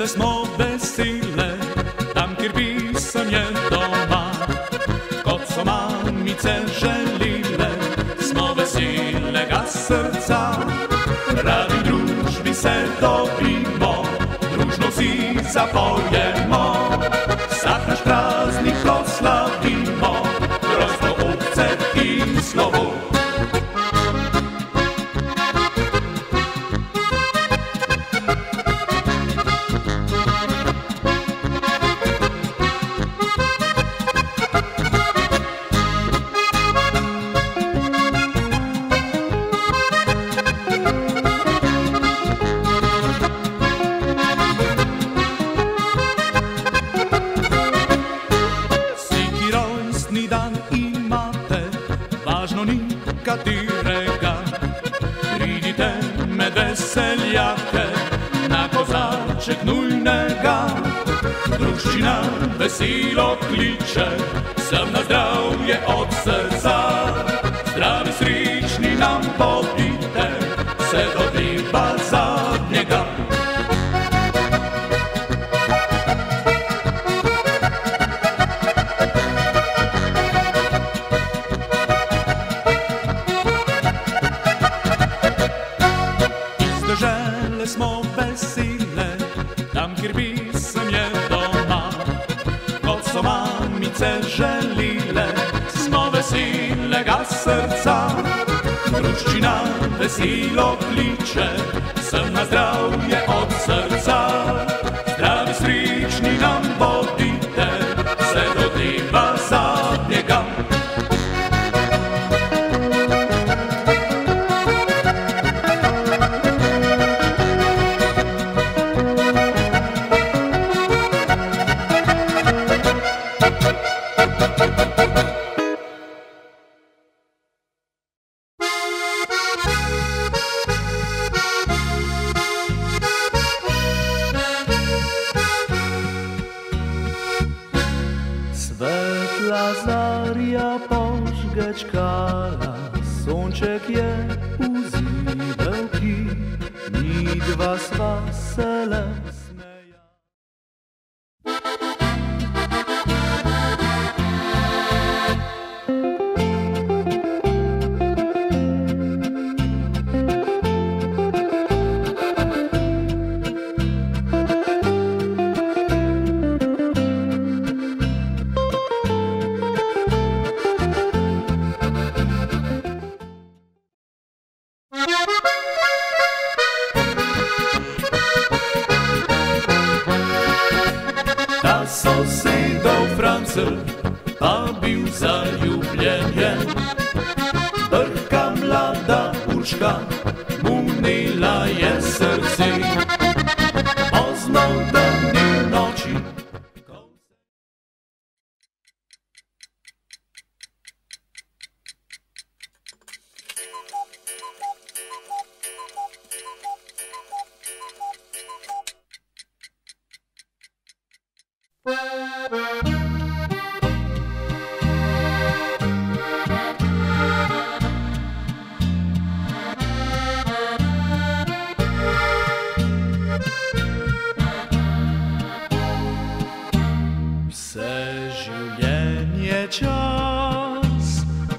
dežele smo vesele, tam, kjer pisem je doma. Kot so mamice želile, smo veselega srca. Radi v družbi se dobimo, družno vsi zapojemo. Vsak naš praznik proslavimo, rojstvo ovce in slovo. Katerega pridite med veseljake na kozarček nujnega. Druščina veselo kliče, sem na zdravje od srca. Zdravi, srečni nam bodite, vse do dneva zadnjega. Dežele smo vesele, tam, kjer pisem je doma. Kot so mamice želile, smo veselega srca. Druščina veselo kliče, sem na zdravje od srca. Zdravi, srečni nam bodite, vse do dneva zadnjega. Svetla zarja požgečkala, sonček je vzidel ki, midva sva se le smeja. Sosedov Francelj pa bil zaljubljen. Brhka mlada Urška, munila je srce. Pozno v temni noči življenje čas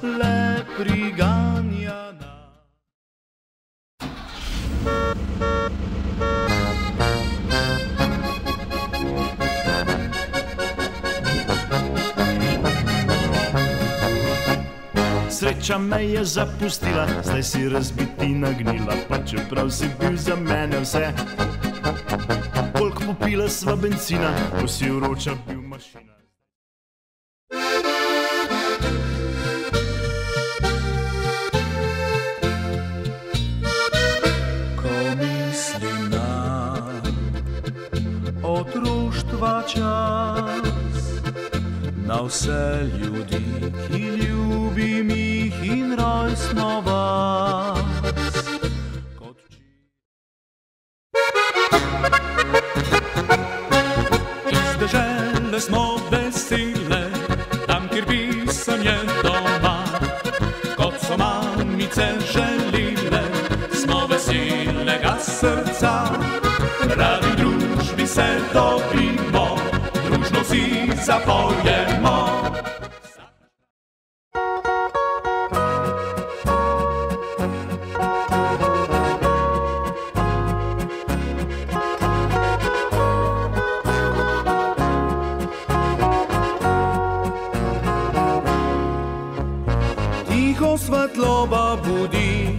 le priganja nas. Sreča me je zapustila, zdaj si razbiti nagnila, pa čeprav si bil za mene vse. Koliko popila sva benzina, ko si vroča bil mašina. Ko mislim na otroštva čas, na vse ljudi, ki ljubim jih in rojstno vas. Iz dežele smo vesele, tam, kjer pisem je doma. Kot so mamice želile, smo veselega srca. Radi v družbi se zapojemo. Tiho svetloba budi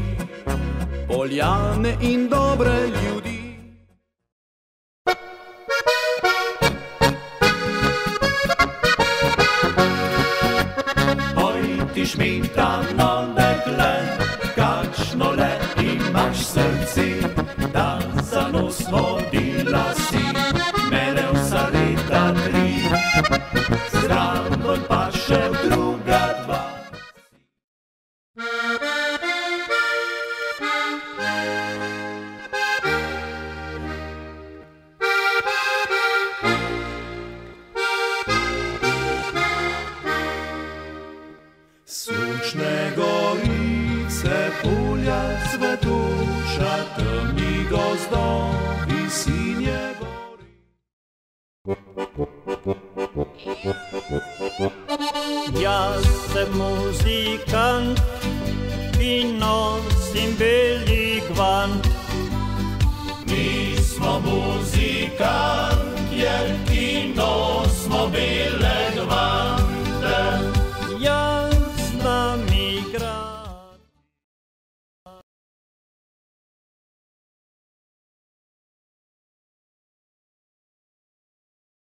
poljane in dobre ljudi. Oj, ti šmitano dekle, kakšno le imaš srce, da za nos vodila si mene vsa leta 3, zraven pa še druga 2. Sočne gorice, polja cvetuša, temni gozdovi, sinje gori. Jaz sem muzikant in nosim beli gvant.